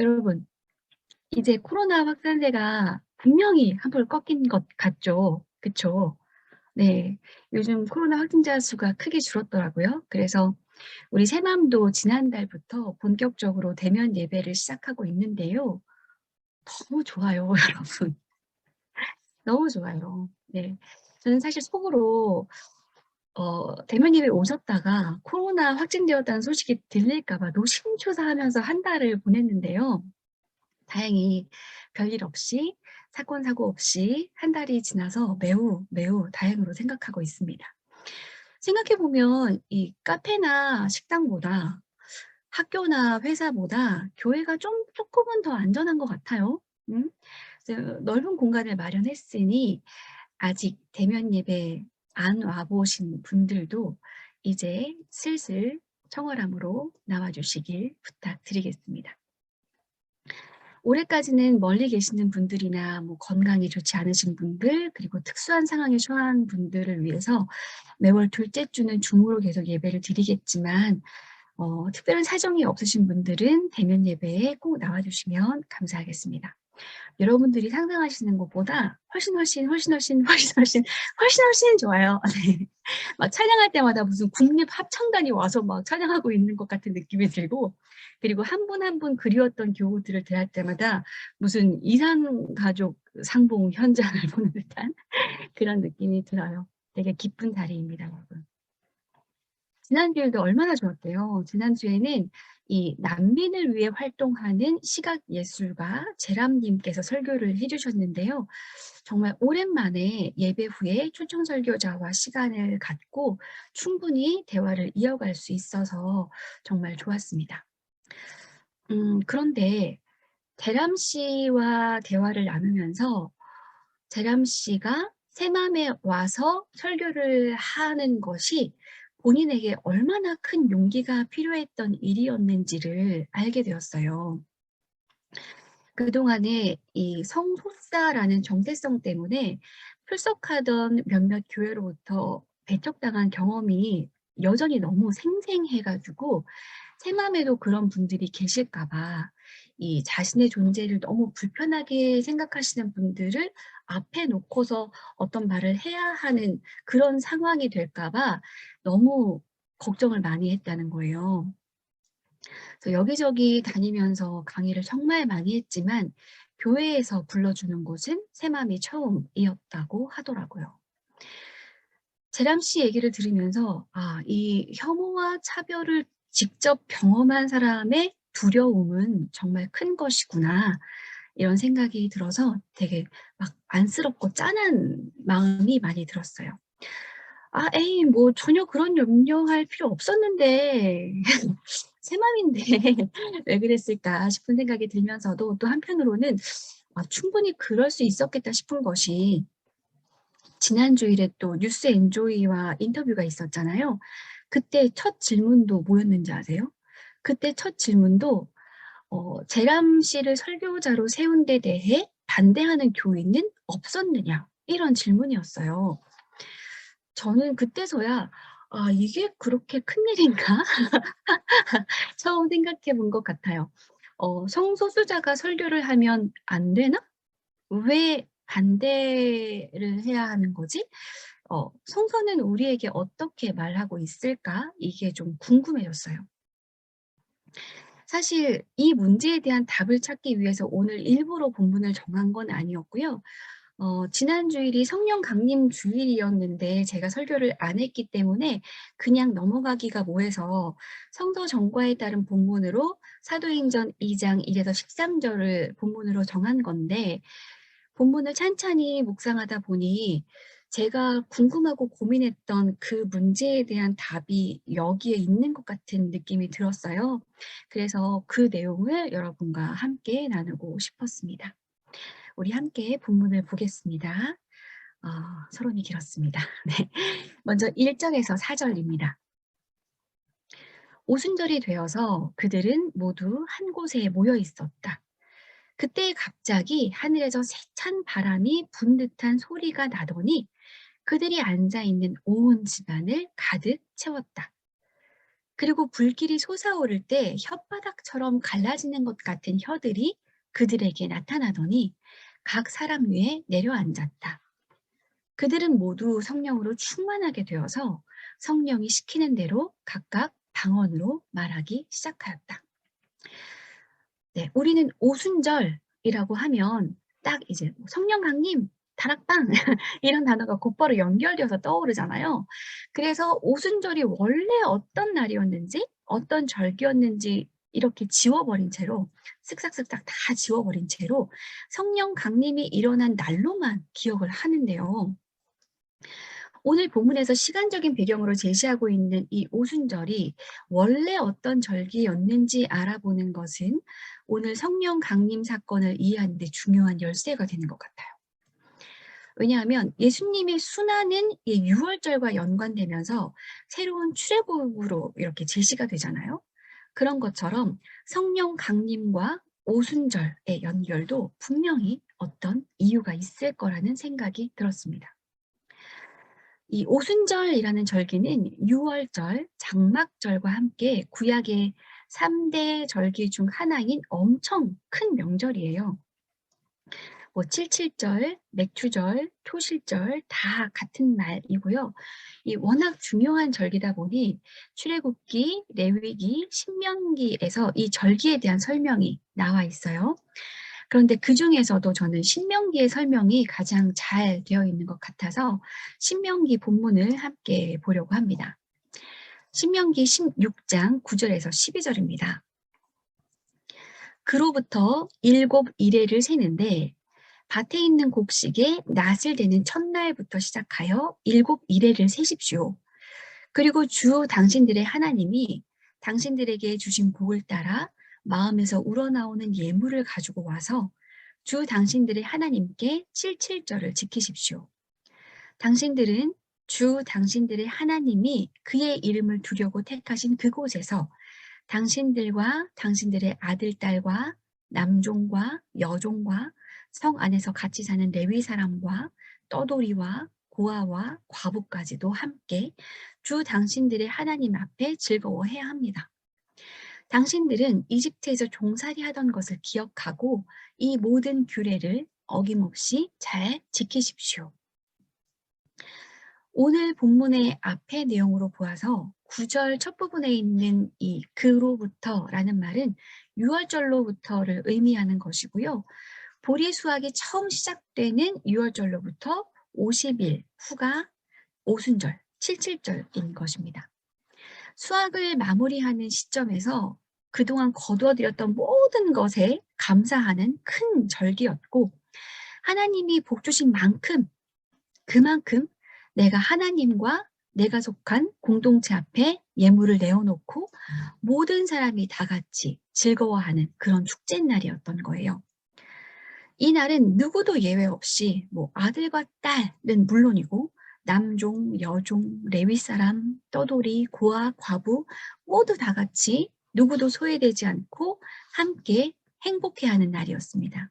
여러분, 이제 코로나 확산세가 분명히 한풀 꺾인 것 같죠? 그쵸? 네. 요즘 코로나 확진자 수가 크게 줄었더라고요. 그래서 우리 새맘도 지난달부터 본격적으로 대면 예배를 시작하고 있는데요. 너무 좋아요, 여러분. 너무 좋아요. 네. 저는 사실 속으로 대면 예배 오셨다가 코로나 확진되었다는 소식이 들릴까 봐 노심초사하면서 한 달을 보냈는데요. 다행히 별일 없이 사건 사고 없이 한 달이 지나서 매우, 매우 다행으로 생각하고 있습니다. 생각해 보면 이 카페나 식당보다 학교나 회사보다 교회가 좀 쪼끔은 더 안전한 것 같아요. 음. 그래서 넓은 공간을 마련했으니 아직 대면 예배 안 와 보신 분들도 이제 슬슬 청월함으로 나와 주시길 부탁드리겠습니다. 올해까지는 멀리 계시는 분들이나 뭐 건강이 좋지 않으신 분들 그리고 특수한 상황에 처한 분들을 위해서 매월 둘째 주는 줌으로 계속 예배를 드리겠지만 특별한 사정이 없으신 분들은 대면 예배에 꼭 나와 주시면 감사하겠습니다. 여러분들이 상상하시는 것보다 훨씬 좋아요. 네. 막 찬양할 때마다 무슨 국립 합창단이 와서 막 찬양하고 있는 것 같은 느낌이 들고, 그리고 한 분 한 분 그리웠던 교우들을 대할 때마다 무슨 이산 가족 상봉 현장을 보는 듯한 그런 느낌이 들어요. 되게 기쁜 자리입니다, 여러분. 지난주에도 얼마나 좋았대요. 지난주에는 이 난민을 위해 활동하는 시각예술가 제람님께서 설교를 해 주셨는데요. 정말 오랜만에 예배 후에 초청 설교자와 시간을 갖고 충분히 대화를 이어갈 수 있어서 정말 좋았습니다. 그런데 제람 씨와 대화를 나누면서 제람 씨가 새맘에 와서 설교를 하는 것이 본인에게 얼마나 큰 용기가 필요했던 일이었는지를 알게 되었어요. 그동안에 이 성소수자라는 정체성 때문에 출석하던 몇몇 교회로부터 배척당한 경험이 여전히 너무 생생해 가지고 새맘에도 그런 분들이 계실까 봐 이 자신의 존재를 너무 불편하게 생각하시는 분들을 앞에 놓고서 어떤 말을 해야 하는 그런 상황이 될까 봐 너무 걱정을 많이 했다는 거예요. 그래서 여기저기 다니면서 강의를 정말 많이 했지만 교회에서 불러주는 곳은 새맘이 처음이었다고 하더라고요. 제람 씨 얘기를 들으면서 '아 이 혐오와 차별을 직접 경험한 사람의 두려움은 정말 큰 것이구나.' 이런 생각이 들어서 되게 막 안쓰럽고 짠한 마음이 많이 들었어요. '아 에이 뭐 전혀 그런 염려할 필요 없었는데 새 맘인데 왜 그랬을까?' 싶은 생각이 들면서도 또 한편으로는 '아 충분히 그럴 수 있었겠다.' 싶은 것이 지난 주일에 또 뉴스 엔조이와 인터뷰가 있었잖아요. 그때 첫 질문도 뭐였는지 아세요? 그때 첫 질문도 "제람 씨를 설교자로 세운 데 대해 반대하는 교인은 없었느냐?" 이런 질문이었어요. 저는 그때서야 '아 이게 그렇게 큰일인가?' 처음 생각해 본 것 같아요. '성소수자가 설교를 하면 안 되나? 왜 반대를 해야 하는 거지? 성서는 우리에게 어떻게 말하고 있을까?' 이게 좀 궁금해졌어요. 사실 이 문제에 대한 답을 찾기 위해서 오늘 일부러 본문을 정한 건 아니었고요. 지난 주일이 성령 강림 주일이었는데 제가 설교를 안 했기 때문에 그냥 넘어가기가 뭐해서 성서 전과에 따른 본문으로 사도행전 2장 1 에서 13 절을 본문으로 정한 건데, 본문을 찬찬히 묵상하다 보니 제가 궁금하고 고민했던 그 문제에 대한 답이 여기에 있는 것 같은 느낌이 들었어요. 그래서 그 내용을 여러분과 함께 나누고 싶었습니다. 우리 함께 본문을 보겠습니다. 서론이 길었습니다. 네. 먼저 1 절에서 4 절입니다. 오순절이 되어서 그들은 모두 한 곳에 모여 있었다. 그때 갑자기 하늘에서 세찬 바람이 분 듯한 소리가 나더니 그들이 앉아 있는 온 집안을 가득 채웠다. 그리고 불길이 솟아오를 때 혓바닥처럼 갈라지는 것 같은 혀들이 그들에게 나타나더니 각 사람 위에 내려앉았다. 그들은 모두 성령으로 충만하게 되어서 성령이 시키는 대로 각각 방언으로 말하기 시작하였다. 네, 우리는 오순절이라고 하면 딱 이제 성령 강림, 다락방 이런 단어가 곧바로 연결되어서 떠오르잖아요. 그래서 오순절이 원래 어떤 날이었는지, 어떤 절기였는지 이렇게 지워버린 채로 쓱싹쓱싹 다 지워버린 채로 성령 강림이 일어난 날로만 기억을 하는데요. 오늘 본문에서 시간적인 배경으로 제시하고 있는 이 오순절이 원래 어떤 절기였는지 알아보는 것은 오늘 성령 강림 사건을 이해하는 데 중요한 열쇠가 되는 것 같아요. 왜냐하면 예수님의 순환은 이 유월절과 연관되면서 새로운 출애굽으로 이렇게 제시가 되잖아요. 그런 것처럼 성령 강림과 오순절의 연결도 분명히 어떤 이유가 있을 거라는 생각이 들었습니다. 이 오순절이라는 절기는 유월절, 장막절과 함께 구약의 3대 절기 중 하나인 엄청 큰 명절이에요. 뭐 칠칠절, 맥추절, 토실절 다 같은 날이고요. 이 워낙 중요한 절기다 보니 출애굽기, 레위기, 신명기에서 이 절기에 대한 설명이 나와 있어요. 그런데 그중에서도 저는 신명기의 설명이 가장 잘 되어 있는 것 같아서 신명기 본문을 함께 보려고 합니다. 신명기 16장 9절에서 12절입니다. 그로부터 7일을 세는데 밭에 있는 곡식에 낫을 대는 첫날부터 시작하여 7일을 세십시오. 그리고 주 당신들의 하나님이 당신들에게 주신 복을 따라 마음에서 우러나오는 예물을 가지고 와서 주 당신들의 하나님께 칠칠절을 지키십시오. 당신들은 주 당신들의 하나님이 그의 이름을 두려고 택하신 그곳에서 당신들과 당신들의 아들, 딸과 남종과 여종과 성 안에서 같이 사는 레위 사람과 떠돌이와 고아와 과부까지도 함께 주 당신들의 하나님 앞에 즐거워해야 합니다. 당신들은 이집트에서 종살이 하던 것을 기억하고 이 모든 규례를 어김없이 잘 지키십시오. 오늘 본문의 앞의 내용으로 보아서 9절 첫 부분에 있는 이 그로부터라는 말은 유월절로부터를 의미하는 것이고요. 보리 수확이 처음 시작되는 유월절로부터 50일 후가 오순절, 칠칠절인 것입니다. 수확을 마무리하는 시점에서 그동안 거두어들였던 모든 것에 감사하는 큰 절기였고 하나님이 복 주신 만큼 그만큼 내가 하나님과 내가 속한 공동체 앞에 예물을 내어놓고 모든 사람이 다 같이 즐거워하는 그런 축제 날이었던 거예요. 이 날은 누구도 예외 없이 뭐 아들과 딸은 물론이고 남종, 여종, 레위 사람, 떠돌이, 고아, 과부 모두 다 같이 누구도 소외되지 않고 함께 행복해하는 날이었습니다.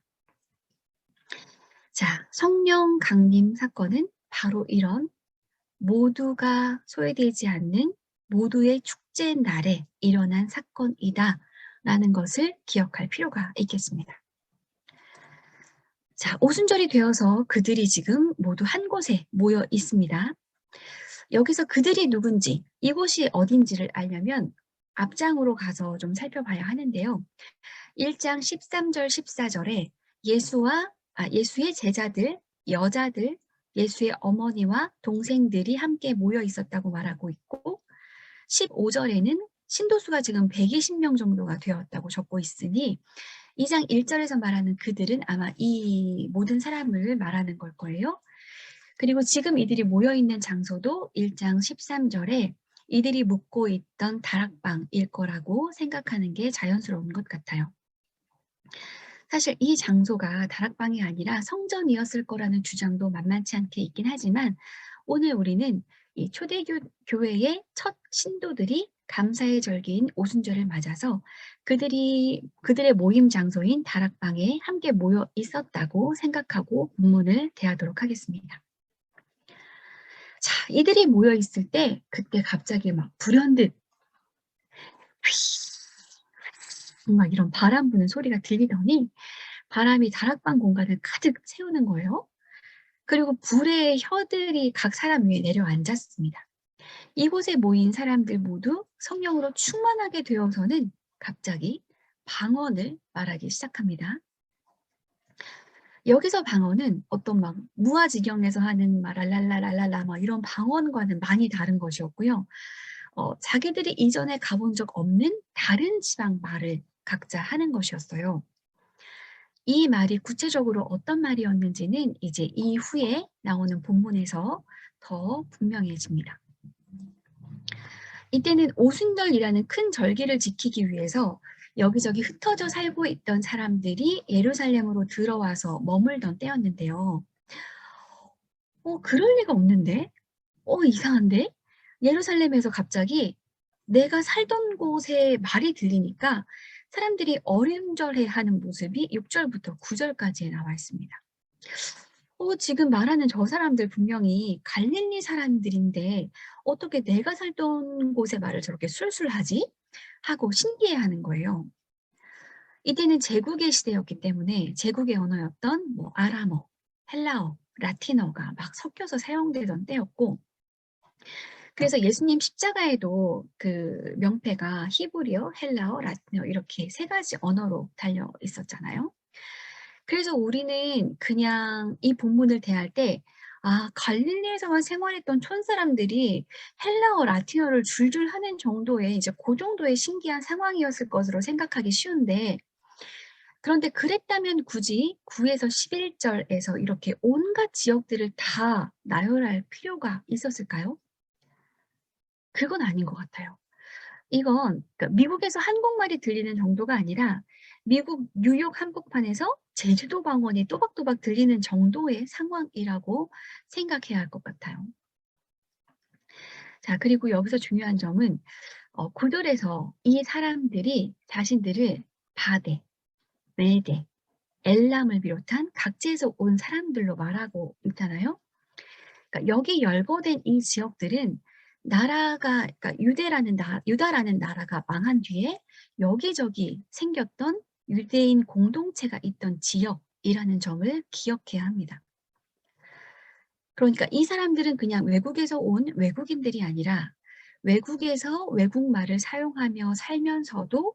자, 성령 강림 사건은 바로 이런 모두가 소외되지 않는 모두의 축제 날에 일어난 사건이다라는 것을 기억할 필요가 있겠습니다. 자, 오순절이 되어서 그들이 지금 모두 한 곳에 모여 있습니다. 여기서 그들이 누군지, 이곳이 어딘지를 알려면 앞장으로 가서 좀 살펴봐야 하는데요. 1장 13절, 14절에 예수의 제자들, 여자들, 예수의 어머니와 동생들이 함께 모여 있었다고 말하고 있고 15절에는 신도수가 지금 120명 정도가 되었다고 적고 있으니 2장 1절에서 말하는 그들은 아마 이 모든 사람을 말하는 걸 거예요. 그리고 지금 이들이 모여있는 장소도 1장 13절에 이들이 묵고 있던 다락방일 거라고 생각하는 게 자연스러운 것 같아요. 사실 이 장소가 다락방이 아니라 성전이었을 거라는 주장도 만만치 않게 있긴 하지만 오늘 우리는 이 초대교회의 첫 신도들이 감사의 절기인 오순절을 맞아서 그들의 모임 장소인 다락방에 함께 모여 있었다고 생각하고 본문을 대하도록 하겠습니다. 자, 이들이 모여 있을 때 그때 갑자기 막 불현듯 막 이런 바람 부는 소리가 들리더니 바람이 다락방 공간을 가득 채우는 거예요. 그리고 불의 혀들이 각 사람 위에 내려앉았습니다. 이곳에 모인 사람들 모두 성령으로 충만하게 되어서는 갑자기 방언을 말하기 시작합니다. 여기서 방언은 어떤 막 무아지경에서 하는 막 랄랄라랄랄라 막 이런 방언과는 많이 다른 것이었고요. 자기들이 이전에 가본 적 없는 다른 지방 말을 각자 하는 것이었어요. 이 말이 구체적으로 어떤 말이었는지는 이제 이후에 나오는 본문에서 더 분명해집니다. 이때는 오순절이라는 큰 절기를 지키기 위해서 여기저기 흩어져 살고 있던 사람들이 예루살렘으로 들어와서 머물던 때였는데요. 그럴 리가 없는데? 이상한데? 예루살렘에서 갑자기 내가 살던 곳에 말이 들리니까 사람들이 어림절해하는 모습이 6절부터 9절까지에 나와 있습니다. 지금 말하는 저 사람들 분명히 갈릴리 사람들인데 어떻게 내가 살던 곳의 말을 저렇게 술술하지? 하고 신기해하는 거예요. 이때는 제국의 시대였기 때문에 제국의 언어였던 뭐 아람어, 헬라어, 라틴어가 막 섞여서 사용되던 때였고, 그래서 예수님 십자가에도 그 명패가 히브리어, 헬라어, 라틴어 이렇게 세 가지 언어로 달려 있었잖아요. 그래서 우리는 그냥 이 본문을 대할 때 갈릴리에서만 생활했던 촌사람들이 헬라어, 라틴어를 줄줄 하는 정도의 이제 그 정도의 신기한 상황이었을 것으로 생각하기 쉬운데, 그런데 그랬다면 굳이 9에서 11절에서 이렇게 온갖 지역들을 다 나열할 필요가 있었을까요? 그건 아닌 것 같아요. 이건 그러니까 미국에서 한국말이 들리는 정도가 아니라 미국 뉴욕 한복판에서 제주도 방언이 또박또박 들리는 정도의 상황이라고 생각해야 할 것 같아요. 자, 그리고 여기서 중요한 점은 9절에서 이 사람들이 자신들을 바데, 메데, 엘람을 비롯한 각지에서 온 사람들로 말하고 있잖아요. 그러니까 여기 열거된 이 지역들은 나라가 그러니까 유다라는 나라가 망한 뒤에 여기저기 생겼던 유대인 공동체가 있던 지역이라는 점을 기억해야 합니다. 그러니까 이 사람들은 그냥 외국에서 온 외국인들이 아니라 외국에서 외국말을 사용하며 살면서도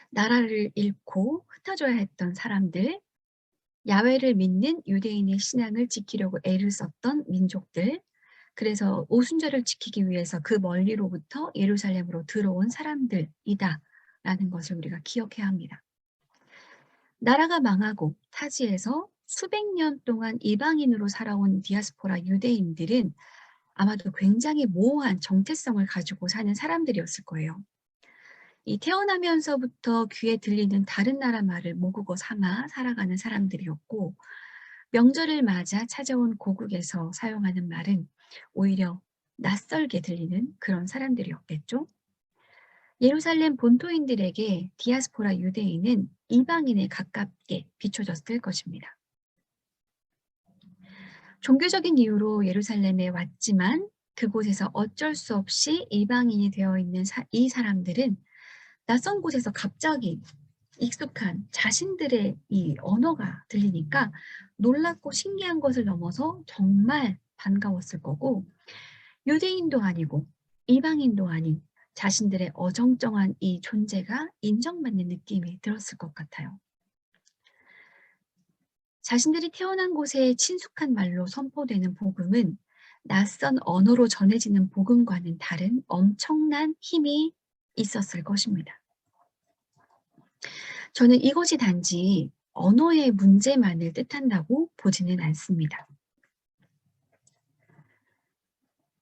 나라를 잃고 흩어져야 했던 사람들, 야훼를 믿는 유대인의 신앙을 지키려고 애를 썼던 민족들, 그래서 오순절을 지키기 위해서 그 멀리로부터 예루살렘으로 들어온 사람들이다라는 것을 우리가 기억해야 합니다. 나라가 망하고 타지에서 수백 년 동안 이방인으로 살아온 디아스포라 유대인들은 아마도 굉장히 모호한 정체성을 가지고 사는 사람들이었을 거예요. 이 태어나면서부터 귀에 들리는 다른 나라 말을 모국어 삼아 살아가는 사람들이었고, 명절을 맞아 찾아온 고국에서 사용하는 말은 오히려 낯설게 들리는 그런 사람들이었겠죠. 예루살렘 본토인들에게 디아스포라 유대인은 이방인에 가깝게 비춰졌을 것입니다. 종교적인 이유로 예루살렘에 왔지만 그곳에서 어쩔 수 없이 이방인이 되어 있는 이 사람들은 낯선 곳에서 갑자기 익숙한 자신들의 이 언어가 들리니까 놀랍고 신기한 것을 넘어서 정말 반가웠을 거고, 유대인도 아니고 이방인도 아닌 자신들의 어정쩡한 이 존재가 인정받는 느낌이 들었을 것 같아요. 자신들이 태어난 곳에 친숙한 말로 선포되는 복음은 낯선 언어로 전해지는 복음과는 다른 엄청난 힘이 있었을 것입니다. 저는 이것이 단지 언어의 문제만을 뜻한다고 보지는 않습니다.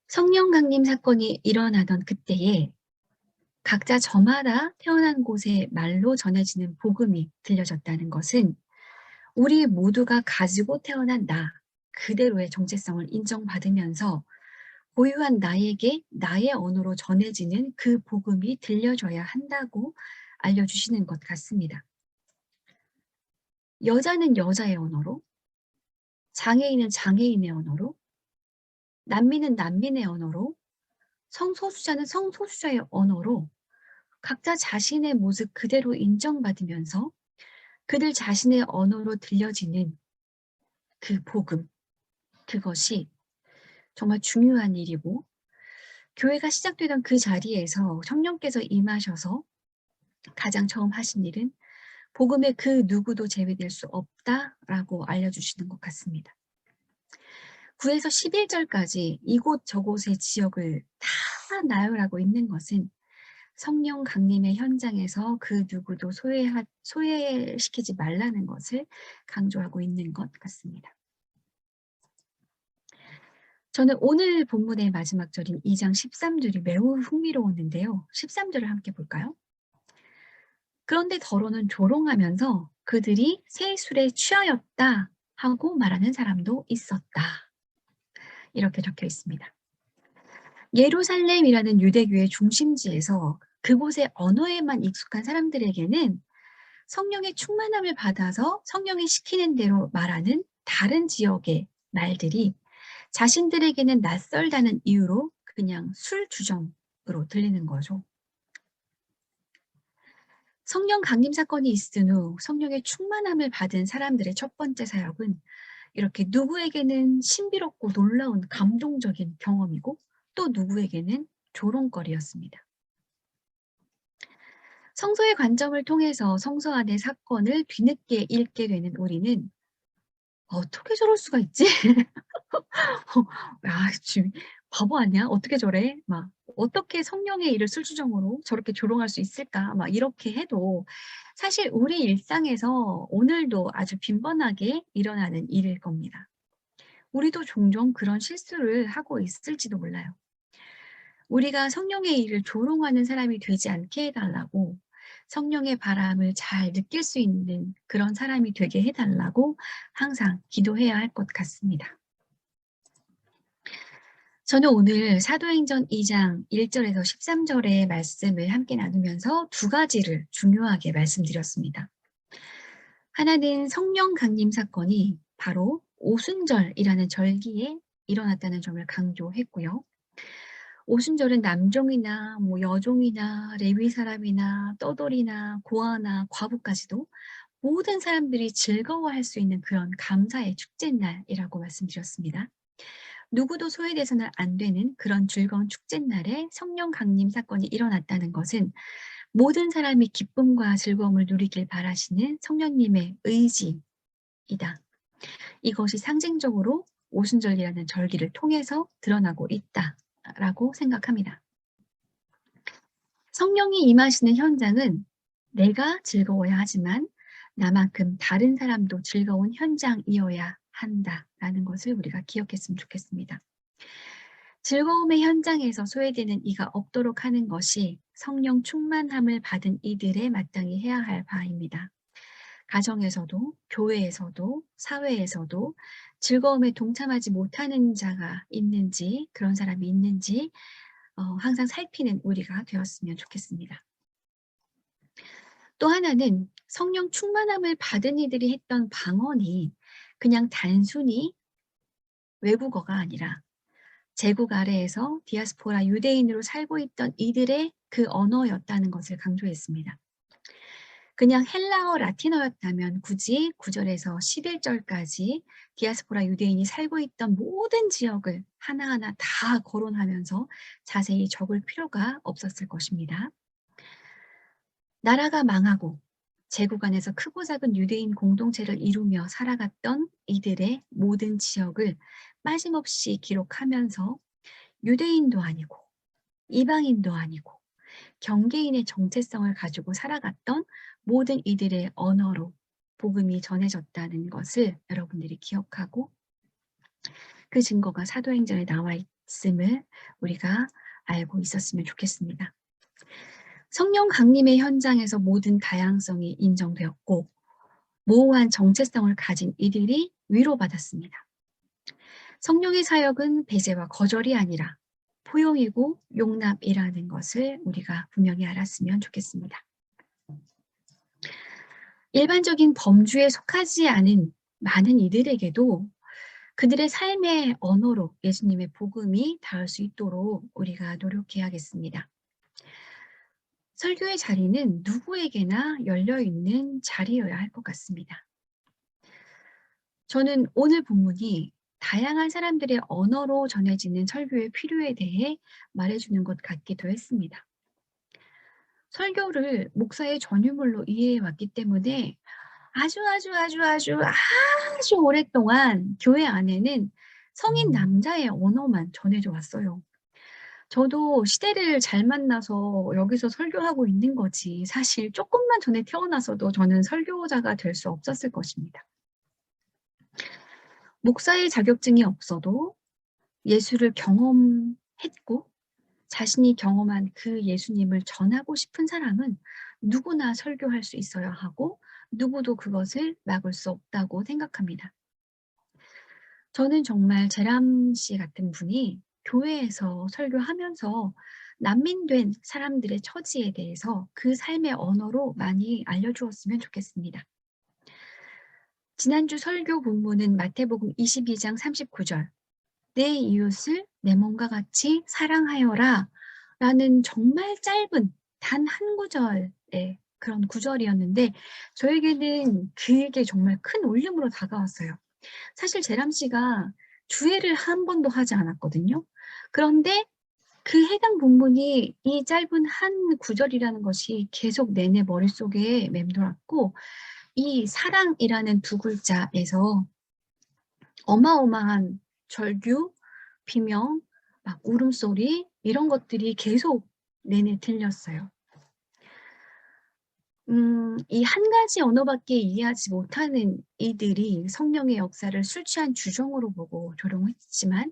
성령 강림 사건이 일어나던 그때에 각자 저마다 태어난 곳의 말로 전해지는 복음이 들려졌다는 것은 우리 모두가 가지고 태어난 나 그대로의 정체성을 인정받으면서 고유한 나에게 나의 언어로 전해지는 그 복음이 들려줘야 한다고 알려주시는 것 같습니다. 여자는 여자의 언어로, 장애인은 장애인의 언어로, 난민은 난민의 언어로, 성소수자는 성소수자의 언어로 각자 자신의 모습 그대로 인정받으면서 그들 자신의 언어로 들려지는 그 복음, 그것이 정말 중요한 일이고, 교회가 시작되던 그 자리에서 성령께서 임하셔서 가장 처음 하신 일은 복음에 그 누구도 제외될 수 없다라고 알려주시는 것 같습니다. 9에서 11절까지 이곳 저곳의 지역을 다 나열하고 있는 것은 성령 강림의 현장에서 그 누구도 소외시키지 말라는 것을 강조하고 있는 것 같습니다. 저는 오늘 본문의 마지막 절인 2장 13절이 매우 흥미로웠는데요. 13절을 함께 볼까요? 그런데 더러는 조롱하면서 그들이 새 술에 취하였다 하고 말하는 사람도 있었다. 이렇게 적혀 있습니다. 예루살렘이라는 유대교의 중심지에서 그곳의 언어에만 익숙한 사람들에게는 성령의 충만함을 받아서 성령이 시키는 대로 말하는 다른 지역의 말들이 자신들에게는 낯설다는 이유로 그냥 술주정으로 들리는 거죠. 성령 강림 사건이 있은 후 성령의 충만함을 받은 사람들의 첫 번째 사역은 이렇게 누구에게는 신비롭고 놀라운 감동적인 경험이고 또 누구에게는 조롱거리였습니다. 성서의 관점을 통해서 성서 안의 사건을 뒤늦게 읽게 되는 우리는 어떻게 저럴 수가 있지? 야, 지금 바보 아니야? 어떻게 저래? 막 어떻게 성령의 일을 술주정으로 저렇게 조롱할 수 있을까? 막 이렇게 해도 사실 우리 일상에서 오늘도 아주 빈번하게 일어나는 일일 겁니다. 우리도 종종 그런 실수를 하고 있을지도 몰라요. 우리가 성령의 일을 조롱하는 사람이 되지 않게 해달라고, 성령의 바람을 잘 느낄 수 있는 그런 사람이 되게 해달라고 항상 기도해야 할 것 같습니다. 저는 오늘 사도행전 2장 1절에서 13절의 말씀을 함께 나누면서 두 가지를 중요하게 말씀드렸습니다. 하나는 성령 강림 사건이 바로 오순절이라는 절기에 일어났다는 점을 강조했고요. 오순절은 남종이나 여종이나 레위 사람이나 떠돌이나 고아나 과부까지도 모든 사람들이 즐거워할 수 있는 그런 감사의 축제날이라고 말씀드렸습니다. 누구도 소외돼서는 안 되는 그런 즐거운 축제날에 성령 강림 사건이 일어났다는 것은 모든 사람이 기쁨과 즐거움을 누리길 바라시는 성령님의 의지이다. 이것이 상징적으로 오순절이라는 절기를 통해서 드러나고 있다라고 생각합니다. 성령이 임하시는 현장은 내가 즐거워야 하지만 나만큼 다른 사람도 즐거운 현장이어야 한다라는 것을 우리가 기억했으면 좋겠습니다. 즐거움의 현장에서 소외되는 이가 없도록 하는 것이 성령 충만함을 받은 이들의 마땅히 해야 할 바입니다. 가정에서도 교회에서도 사회에서도 즐거움에 동참하지 못하는 자가 있는지, 그런 사람이 있는지 항상 살피는 우리가 되었으면 좋겠습니다. 또 하나는 성령 충만함을 받은 이들이 했던 방언이 그냥 단순히 외국어가 아니라 제국 아래에서 디아스포라 유대인으로 살고 있던 이들의 그 언어였다는 것을 강조했습니다. 그냥 헬라어 라틴어였다면 굳이 9절에서 11절까지 디아스포라 유대인이 살고 있던 모든 지역을 하나하나 다 거론하면서 자세히 적을 필요가 없었을 것입니다. 나라가 망하고 제국 안에서 크고 작은 유대인 공동체를 이루며 살아갔던 이들의 모든 지역을 빠짐없이 기록하면서 유대인도 아니고 이방인도 아니고 경계인의 정체성을 가지고 살아갔던 모든 이들의 언어로 복음이 전해졌다는 것을 여러분들이 기억하고 그 증거가 사도행전에 나와 있음을 우리가 알고 있었으면 좋겠습니다. 성령 강림의 현장에서 모든 다양성이 인정되었고 모호한 정체성을 가진 이들이 위로받았습니다. 성령의 사역은 배제와 거절이 아니라 포용이고 용납이라는 것을 우리가 분명히 알았으면 좋겠습니다. 일반적인 범주에 속하지 않은 많은 이들에게도 그들의 삶의 언어로 예수님의 복음이 닿을 수 있도록 우리가 노력해야겠습니다. 설교의 자리는 누구에게나 열려 있는 자리여야 할 것 같습니다. 저는 오늘 본문이 다양한 사람들의 언어로 전해지는 설교의 필요에 대해 말해주는 것 같기도 했습니다. 설교를 목사의 전유물로 이해해 왔기 때문에 아주 오랫동안 교회 안에는 성인 남자의 언어만 전해져 왔어요. 저도 시대를 잘 만나서 여기서 설교하고 있는 거지 사실 조금만 전에 태어나서도 저는 설교자가 될 수 없었을 것입니다. 목사의 자격증이 없어도 예수를 경험했고 자신이 경험한 그 예수님을 전하고 싶은 사람은 누구나 설교할 수 있어야 하고 누구도 그것을 막을 수 없다고 생각합니다. 저는 정말 제람 씨 같은 분이 교회에서 설교하면서 난민된 사람들의 처지에 대해서 그 삶의 언어로 많이 알려주었으면 좋겠습니다. 지난주 설교 본문은 마태복음 22장 39절 내 이웃을 내 몸과 같이 사랑하여라 라는 정말 짧은 단 한 구절의 그런 구절이었는데 저에게는 그게 정말 큰 울림으로 다가왔어요. 사실 제람 씨가 주회를 한 번도 하지 않았거든요. 그런데 그 해당 본문이 이 짧은 한 구절이라는 것이 계속 내내 머릿속에 맴돌았고 이 사랑이라는 두 글자에서 어마어마한 절규, 비명, 막 울음소리 이런 것들이 계속 내내 들렸어요. 이 한 가지 언어밖에 이해하지 못하는 이들이 성령의 역사를 술 취한 주정으로 보고 조롱했지만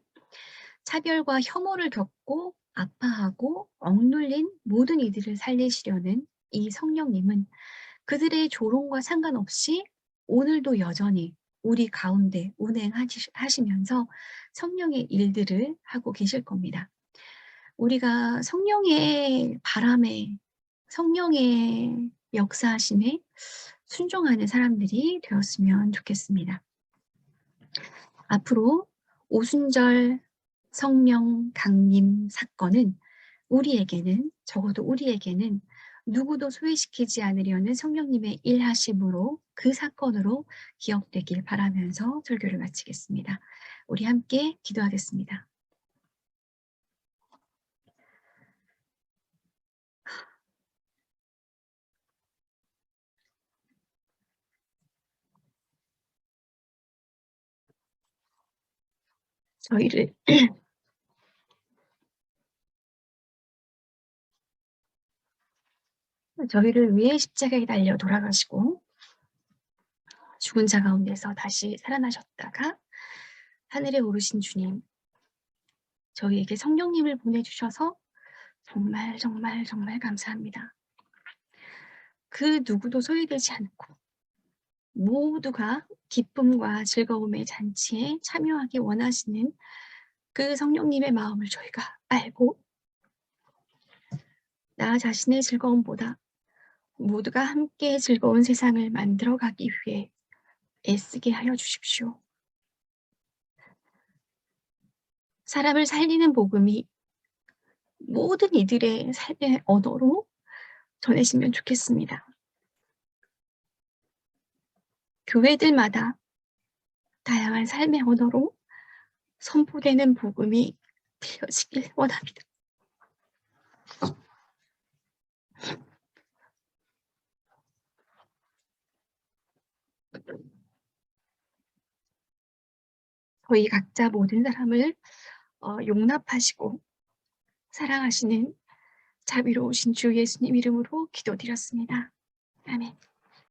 차별과 혐오를 겪고 아파하고 억눌린 모든 이들을 살리시려는 이 성령님은 그들의 조롱과 상관없이 오늘도 여전히 우리 가운데 운행하시면서 성령의 일들을 하고 계실 겁니다. 우리가 성령의 바람에 성령의 역사하심에 순종하는 사람들이 되었으면 좋겠습니다. 앞으로 오순절 성령 강림 사건은 우리에게는 적어도 우리에게는 누구도 소외시키지 않으려는 성령님의 일하심으로 그 사건으로 기억되길 바라면서 설교를 마치겠습니다. 우리 함께 기도하겠습니다. 저희를 위해 십자가에 달려 돌아가시고 죽은 자 가운데서 다시 살아나셨다가 하늘에 오르신 주님, 저희에게 성령님을 보내주셔서 정말 감사합니다. 그 누구도 소외되지 않고 모두가 기쁨과 즐거움의 잔치에 참여하기 원하시는 그 성령님의 마음을 저희가 알고 나 자신의 즐거움보다 모두가 함께 즐거운 세상을 만들어가기 위해 애쓰게 하여 주십시오. 사람을 살리는 복음이 모든 이들의 삶의 언어로 전해지면 좋겠습니다. 교회들마다 다양한 삶의 언어로 선포되는 복음이 들려지길 원합니다. 저희 각자 모든 사람을 용납하시고 사랑하시는 자비로우신 주 예수님 이름으로 기도드렸습니다. 아멘.